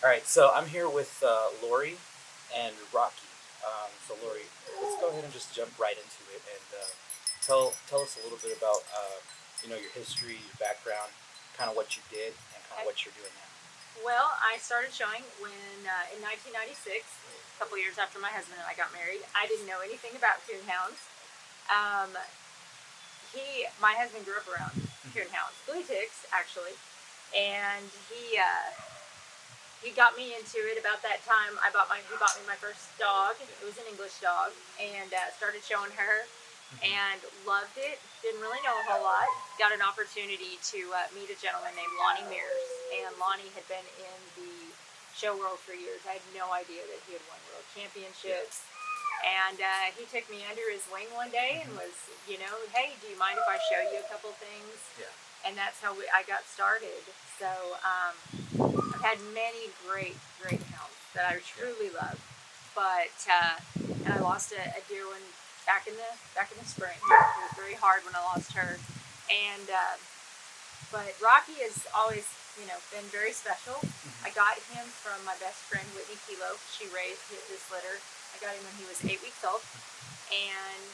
All right, so I'm here with Lory and Rocky. So Lory, let's go ahead and just jump right into it and tell us a little bit about your history, your background, kind of what you did, and kind of Okay. what you're doing now. Well, I started showing when in 1996, a couple years after my husband and I got married. I didn't know anything about coonhounds. Um, my husband grew up around coonhounds, blue ticks actually, and he got me into it about that time. He bought me my first dog. It was an English dog, and started showing her, and loved it. Didn't really know a whole lot. Got an opportunity to meet a gentleman named Lonnie Mears, and Lonnie had been in the show world for years. I had no idea that he had won world championships. And he took me under his wing one day and was, hey, do you mind if I show you a couple things? Yeah. And that's how I got started. So I've had many great hounds that I truly love. But and I lost a dear one back in the spring. It was very hard when I lost her. And but Rocky has always, been very special. I got him from my best friend Whitney Kilo. She raised this litter. I got him when he was 8 weeks old, and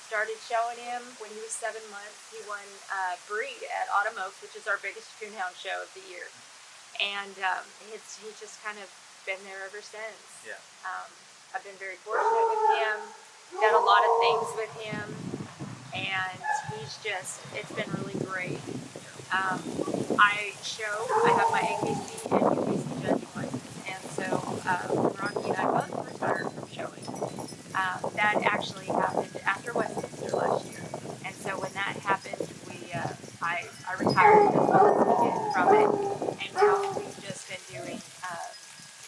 started showing him when he was 7 months. He won breed at Autumn Oaks, which is our biggest coonhound show of the year, and he's just kind of been there ever since. Yeah. I've been very fortunate with him. Done a lot of things with him, and it's been really great. I have my AKC and UKC judging license, and so Rocky and I both retired from showing. That actually happened after Westminster last year, and so when that happened, I retired as well as we did from it, and now we've just been doing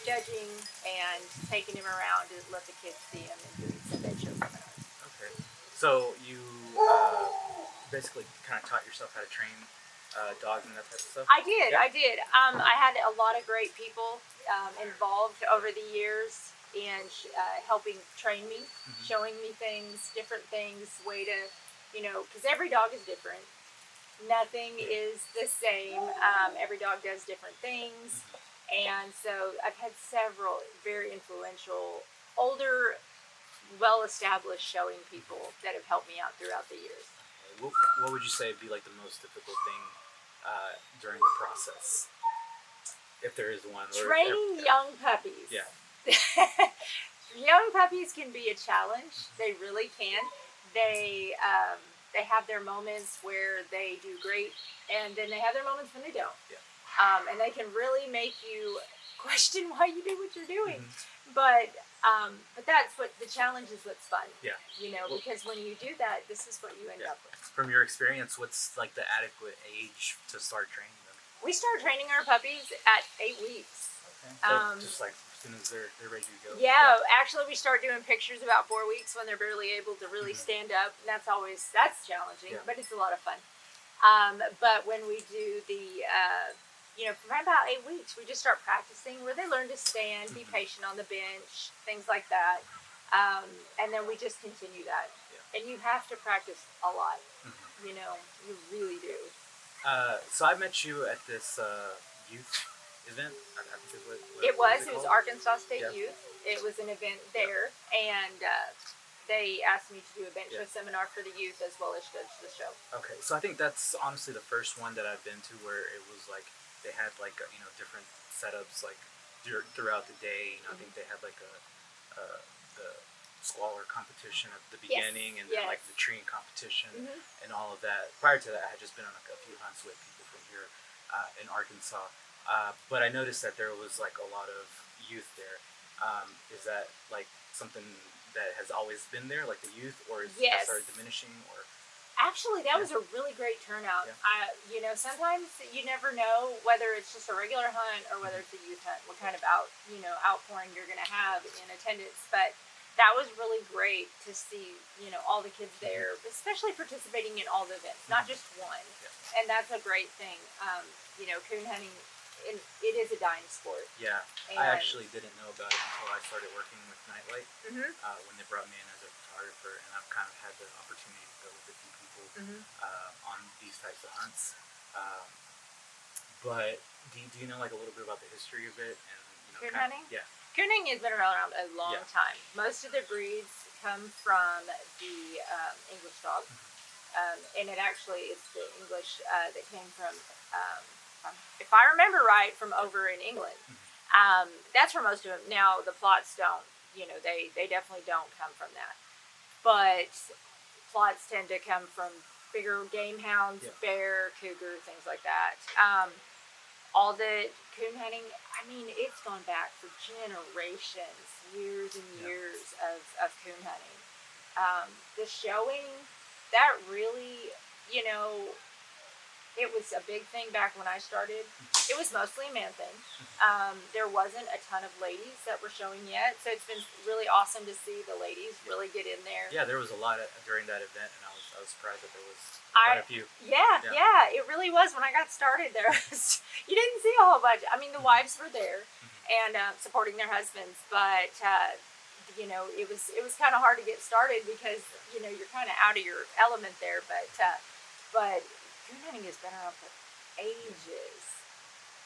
judging and taking him around to let the kids see him and doing some bed show seminars. Okay. So you basically kind of taught yourself how to train dogs and that type of stuff. I did. Yeah. I did. I had a lot of great people involved over the years in helping train me, showing me things, different things, way to, because every dog is different. Nothing is the same. Every dog does different things. And so I've had several very influential, older, well-established showing people that have helped me out throughout the years. What would you say would be like the most difficult thing during the process, if there is one? Training young puppies. Yeah. Young puppies can be a challenge. They really can. They have their moments where they do great, and then they have their moments when they don't. Yeah. And they can really make you question why you do what you're doing. But that's what the challenge is. What's fun. Yeah. Because when you do that, this is what you end up with. From your experience, what's like the adequate age to start training them? We start training our puppies at 8 weeks. Okay. So just like as soon as they're ready to go. Yeah, actually, we start doing pictures about 4 weeks when they're barely able to really stand up. And that's challenging, but it's a lot of fun. But when we do the, from about 8 weeks, we just start practicing where they learn to stand, be patient on the bench, things like that. And then we just continue that. Yeah. And you have to practice a lot. You really do. So I met you at this youth event. I think is what it was Arkansas State Yeah. Youth. It was an event there, and they asked me to do a bench show seminar for the youth as well as judge the show. Okay, so I think that's honestly the first one that I've been to where it was like they had like different setups like throughout the day. I think they had like the squalor competition at the beginning, and then like the treeing competition and all of that. Prior to that, I had just been on like a few hunts with people from here in Arkansas. But I noticed that there was like a lot of youth there. Is that like something that has always been there, like the youth, or is that started diminishing? Or actually, that was a really great turnout. Yeah. Sometimes you never know whether it's just a regular hunt or whether it's a youth hunt, what kind of outpouring you're going to have in attendance. But that was really great to see, all the kids there, especially participating in all the events, not just one. Yeah. And that's a great thing. Coon hunting. It is a dying sport. Yeah, and I actually didn't know about it until I started working with Nightlight when they brought me in as a photographer, and I've kind of had the opportunity to go with a few people on these types of hunts. But do you know like a little bit about the history of it and Coon hunting? yeah. Cooning has been around a long Yeah. time. Most of the breeds come from the English dog, and it actually is the English that came from, if I remember right, from over in England. That's where most of them. Now the plots don't. They definitely don't come from that. But plots tend to come from bigger game hounds, bear, cougar, things like that. All the coon hunting, I mean, it's gone back for generations, years and years of coon hunting. The showing, that really, it was a big thing back when I started. It was mostly a man thing. There wasn't a ton of ladies that were showing yet, so it's been really awesome to see the ladies really get in there. Yeah, there was a lot during that event, and I was surprised that there was quite a few. Yeah, it really was. When I got started, you didn't see a whole bunch. I mean, the wives were there and supporting their husbands, but it was kind of hard to get started because you're kind of out of your element there. But coon hunting has been around for ages.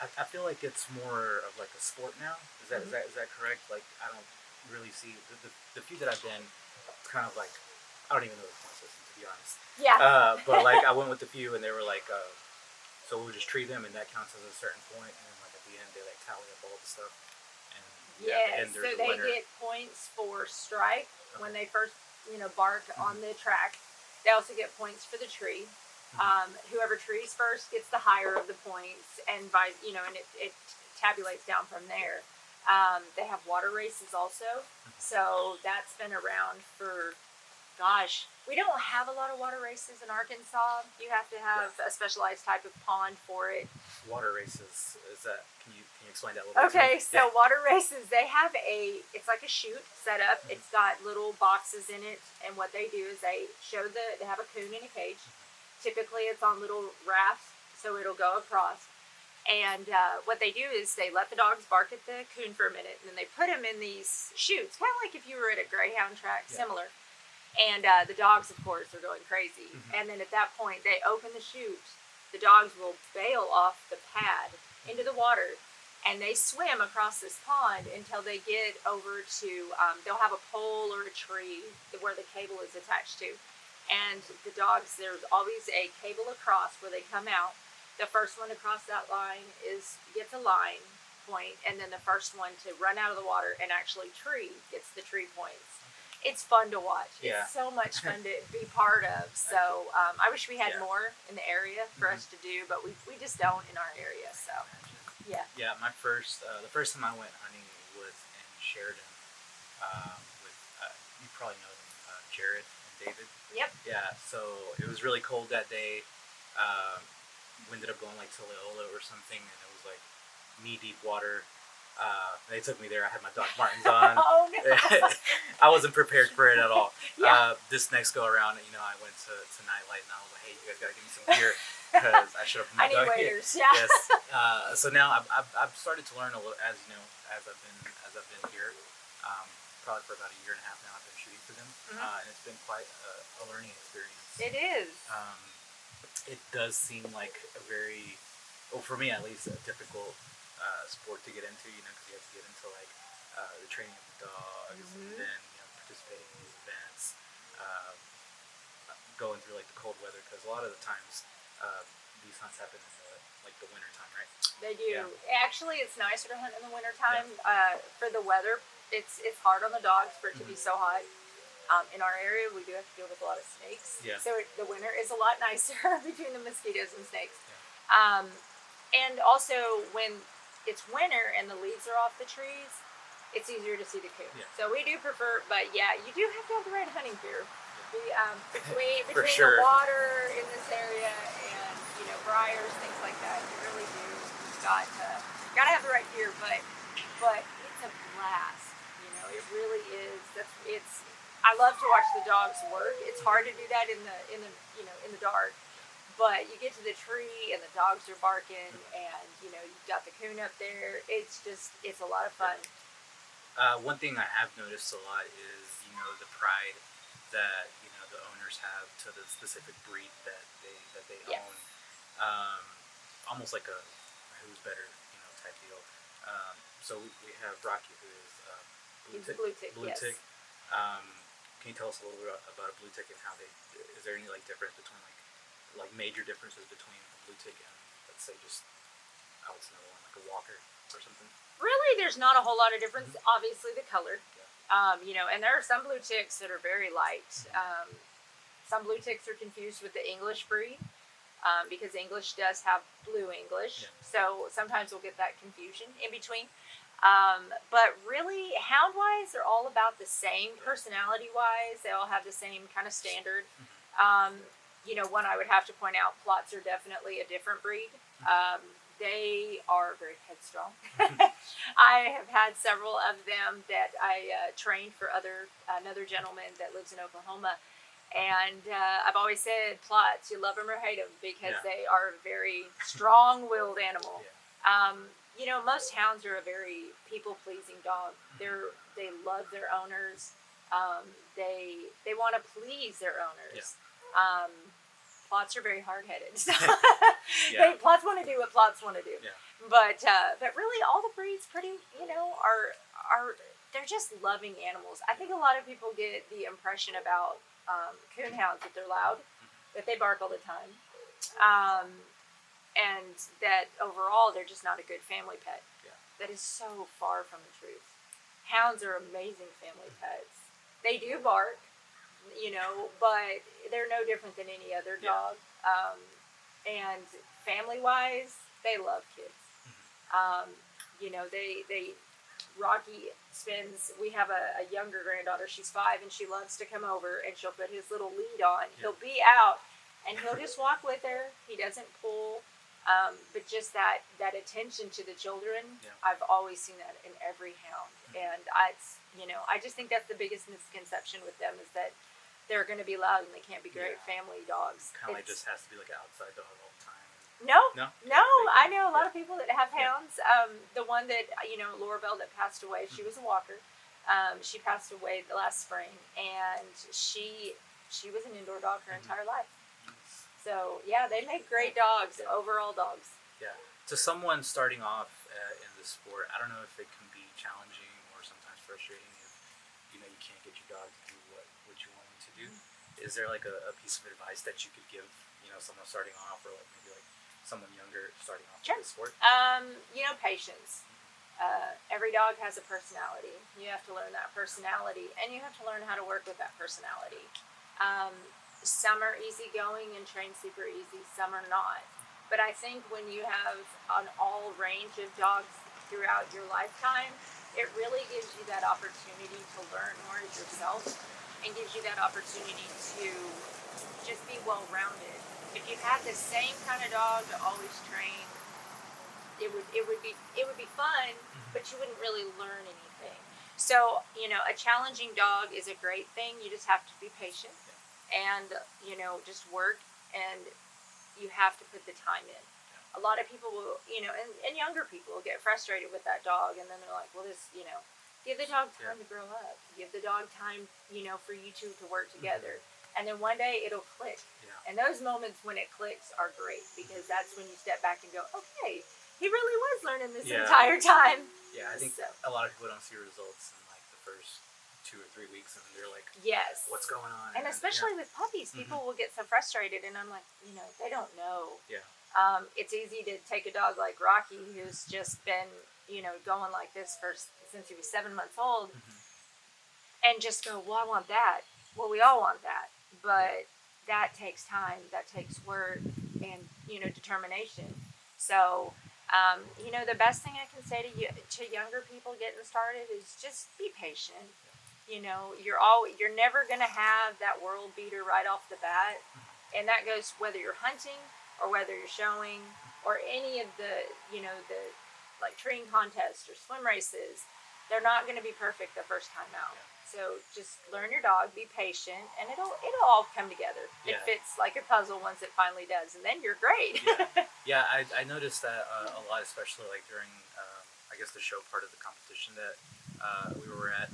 I feel like it's more of like a sport now. Is that correct? Like I don't really see the few that I've been kind of like I don't even know the point system to be honest. Yeah. But like I went with a few and they were like so we'll just treat them and that counts as a certain point and then like at the end they like tally up all the stuff and so they get points for strike when they first bark on the track. They also get points for the tree. Whoever trees first gets the higher of the points, and and it tabulates down from there. They have water races also, so that's been around for, gosh, we don't have a lot of water races in Arkansas. You have to have a specialized type of pond for it. Water races, is that? Can you explain that a little bit? Okay, so water races, they have it's like a chute set up. It's got little boxes in it, and what they do is they have a coon in a cage. Typically, it's on little rafts, so it'll go across. And what they do is they let the dogs bark at the coon for a minute, and then they put him in these chutes, kind of like if you were at a greyhound track, similar. And the dogs, of course, are going crazy. And then at that point, they open the chute. The dogs will bail off the pad into the water, and they swim across this pond until they get over to, they'll have a pole or a tree where the cable is attached to. And the dogs, there's always a cable across where they come out. The first one to cross that line gets a line point, and then the first one to run out of the water and actually tree gets the tree points. It's fun to watch. Yeah. It's so much fun to be part of. So I wish we had more in the area for us to do, but we just don't in our area. So yeah. Yeah, the first time I went hunting was in Sheridan with you probably know them, Jared. David. Yep. Yeah, so it was really cold that day. We ended up going like to Leola or something, and it was like knee-deep water. They took me there. I had my Doc Martens on. Oh no! I wasn't prepared for it at all. Yeah. This next go around, I went to Nightlight, and I was like, "Hey, you guys gotta give me some gear," because I showed up with my I need dog. waders. Yeah. Yes. So now I've started to learn a little as I've been here. Probably for about a year and a half now, I've been shooting for them, and it's been quite a learning experience. It is. It does seem like a very, well, for me at least, a difficult sport to get into, because you have to get into like the training of the dogs, and then participating in these events, going through like the cold weather, because a lot of the times these hunts happen in the winter time, right? They do. Yeah. Actually, it's nicer to hunt in the winter time. For the weather, it's hard on the dogs for it to be so hot. In our area, we do have to deal with a lot of snakes. Yeah. So the winter is a lot nicer between the mosquitoes and snakes. Yeah. And also, when it's winter and the leaves are off the trees, it's easier to see the coon. Yeah. So we do prefer, but yeah, you do have to have the right hunting gear. Between sure. The water in this area and briars, things like that, you really do. You've got to have the right gear, but it's a blast. It really is. I love to watch the dogs work. It's hard to do that in the dark, but you get to the tree and the dogs are barking, and you've got the coon up there. It's a lot of fun. One thing I have noticed a lot is the pride that the owners have to the specific breed that they own. Almost like a who's better, type deal. So we have Rocky, who is He's a blue tick. Blue Yes. tick. Can you tell us a little bit about a blue tick and how they? Is there any difference between like major differences between a blue tick and, let's say, just what's another one, like a walker or something? Really, there's not a whole lot of difference. Obviously, the color. Yeah. And there are some blue ticks that are very light. Some blue ticks are confused with the English breed because English does have blue English. Yeah. So sometimes we'll get that confusion in between. But really, hound-wise, they're all about the same personality-wise. They all have the same kind of standard. One I would have to point out, Plots are definitely a different breed. They are very headstrong. I have had several of them that I trained for another gentleman that lives in Oklahoma. And I've always said, Plots, you love them or hate them because they are a very strong-willed animal. Yeah. Most hounds are a very people-pleasing dog. They love their owners. They want to please their owners. Yeah. Plots are very hard-headed. So Yeah. Plots want to do what Plots want to do. Yeah. But really, all the breeds pretty, are they're just loving animals. I think a lot of people get the impression about coon hounds that they're loud, that they bark all the time, and that overall they're just not a good family pet. Yeah. That is so far from the truth. Hounds are amazing family pets. They do bark, but they're no different than any other dog. And family-wise, they love kids. Rocky we have a younger granddaughter, she's 5, and she loves to come over, and she'll put his little lead on. Yeah. He'll be out, and he'll just walk with her. He doesn't pull. But just that attention to the children, I've always seen that in every hound. And I just think that's the biggest misconception with them is that they're going to be loud and they can't be great family dogs. Kind of just has to be like an outside dog all the time. No. I know a lot of Yeah. people that have hounds. The one that, Laura Bell that passed away, she was a walker. She passed away the last spring, and she was an indoor dog her entire life. So, they make great dogs, overall dogs. Yeah. To someone starting off in the sport, I don't know if it can be challenging or sometimes frustrating if, you can't get your dog to do what you want him to do. Is there like a piece of advice that you could give, someone starting off, or maybe someone younger starting off in the sport? Patience. Every dog has a personality. You have to learn that personality, and you have to learn how to work with that personality. Some are easygoing and trained super easy, some are not. But I think when you have an all range of dogs throughout your lifetime, it really gives you that opportunity to learn more as yourself and gives you that opportunity to just be well-rounded. If you had the same kind of dog to always train, it would be fun, but you wouldn't really learn anything. So, a challenging dog is a great thing. You just have to be patient and, just work, and you have to put the time in. A lot of people will, and younger people will get frustrated with that dog, and then they're like, well, give the dog time to grow up. Give the dog time, for you two to work together. And then one day it'll click. Yeah. And those moments when it clicks are great, because that's when you step back and go, okay, he really was learning this entire time. Yeah, I think a lot of people don't see results in the first 2 or 3 weeks, and they're like, yes, what's going on? And especially with puppies, people will get so frustrated, and I'm like, they don't know. Yeah. It's easy to take a dog like Rocky, who's just been, going like this since he was 7 months old, and just go, well, I want that. Well, we all want that, but that takes time, that takes work, and determination. So, the best thing I can say to younger people getting started is just be patient. You're never gonna have that world beater right off the bat, and that goes whether you're hunting or whether you're showing or any of the treeing contests or swim races. They're not going to be perfect the first time out. So just learn your dog, be patient, and it'll all come together. It fits like a puzzle once it finally does, and then you're great. I noticed that a lot, especially during I guess the show part of the competition that we were at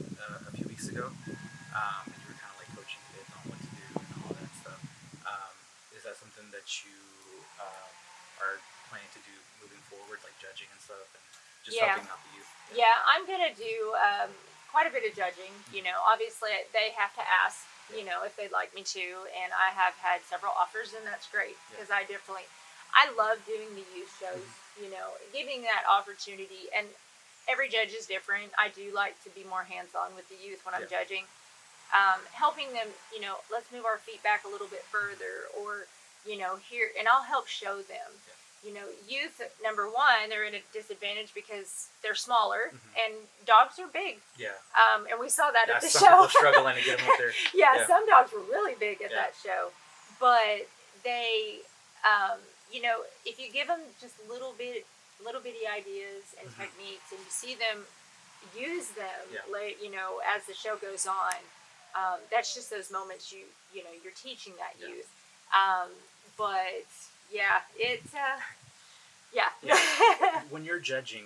a few weeks ago, and you were kind of coaching kids on what to do and all that stuff. Is that something that you are planning to do moving forward, like judging and stuff, and just Yeah. helping out the youth? Yeah, I'm gonna do quite a bit of judging. You know, obviously they have to ask, you know, if they'd like me to, and I have had several offers, and that's great because I love doing the youth shows. You know, giving that opportunity, and every judge is different. I do like to be more hands-on with the youth when I'm judging, helping them. You know, let's move our feet back a little bit further, or you know, here, and I'll help show them. You know, youth, number one, they're in a disadvantage because they're smaller and dogs are big. Yeah. And we saw that at the some show. People struggling to get them up there. Yeah, some dogs were really big at that show. But they, you know, if you give them just little bitty ideas and techniques and you see them use them, you know, as the show goes on, that's just those moments you know, you're teaching that youth. But yeah, it's When you're judging,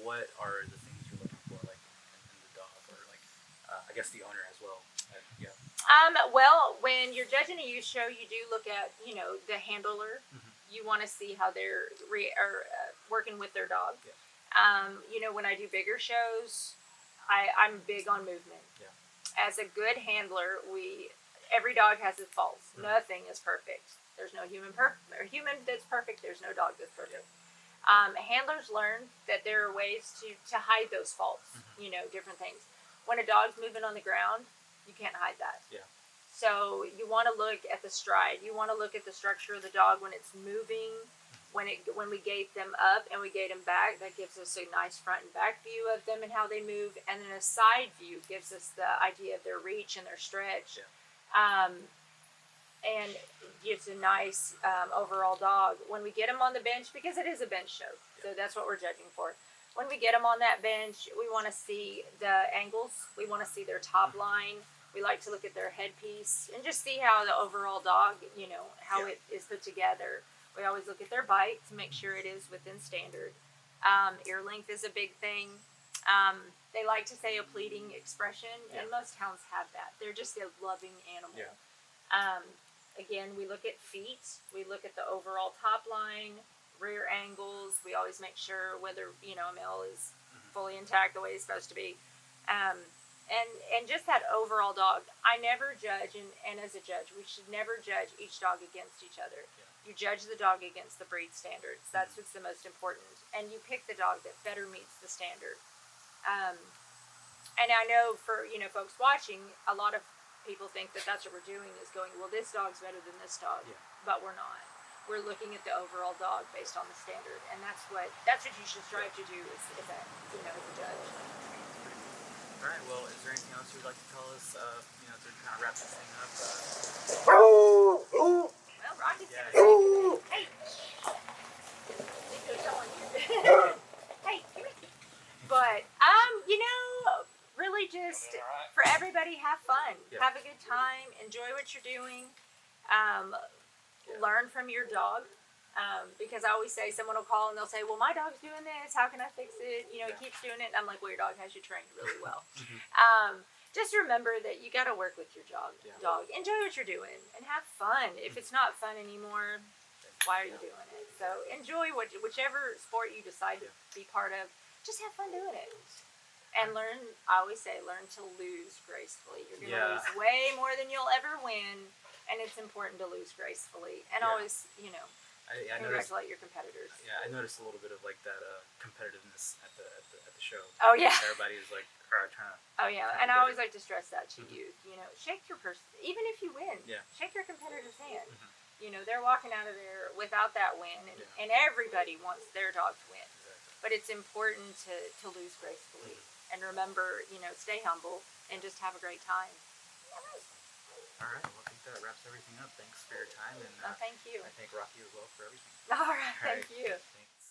what are the things you're looking for, like in the dog, or like I guess the owner as well? Well, when you're judging a youth show, you do look at, you know, the handler. You want to see how they're working with their dog. You know, when I do bigger shows, I'm big on movement. As a good handler, every dog has its faults. Nothing is perfect. There's no human that's perfect. There's no dog that's perfect. Handlers learn that there are ways to hide those faults. You know, different things. When a dog's moving on the ground, you can't hide that. So you want to look at the stride. You want to look at the structure of the dog when it's moving. When we gate them up and we gate them back, that gives us a nice front and back view of them and how they move. And then a side view gives us the idea of their reach and their stretch. And gives a nice overall dog. When we get them on the bench, because it is a bench show, so that's what we're judging for. When we get them on that bench, we want to see the angles. We want to see their top line. We like to look at their headpiece and just see how the overall dog, you know, how it is put together. We always look at their bite to make sure it is within standard. Ear length is a big thing. They like to say a pleading expression, and most hounds have that. They're just a loving animal. Again, we look at feet. We look at the overall top line, rear angles. We always make sure whether, you know, a male is fully intact the way he's supposed to be. And just that overall dog. I never judge, and as a judge, we should never judge each dog against each other. You judge the dog against the breed standards. That's what's the most important. And you pick the dog that better meets the standard. And I know for, you know, folks watching, a lot of people think that that's what we're doing is going, well, this dog's better than this dog. But we're not. We're looking at the overall dog based on the standard. And that's what you should strive to do is that, you know, as a judge. All right. Well, is there anything else you'd like to tell us? You know, to kind of wrap this thing up. Well, Rocky's gonna say, hey, there's someone here. Hey, come here. But you know, really just for everybody, have fun, have a good time, enjoy what you're doing, learn from your dog. Because I always say, someone will call and they'll say, well, my dog's doing this, how can I fix it? You know, he keeps doing it. And I'm like, well, your dog has you trained really well. Just remember that you got to work with your dog. Enjoy what you're doing and have fun. If it's not fun anymore, why are you doing it? So enjoy whichever sport you decide to be part of. Just have fun doing it. And learn, I always say, learn to lose gracefully. You're going to lose way more than you'll ever win. And it's important to lose gracefully. And always, you know, I congratulate your competitors. Yeah, I noticed a little bit of like that competitiveness at the show. Oh yeah. Everybody is like trying to. Oh yeah, and I always like to stress that to youth. You know, shake your person, even if you win. Shake your competitor's hand. You know, they're walking out of there without that win, and everybody wants their dog to win. But it's important to lose gracefully and remember, you know, stay humble and just have a great time. All right. Well, I think that wraps everything up. Thanks for your time, and thank you. I thank Rocky as well for everything. All right. Thank you. Thanks.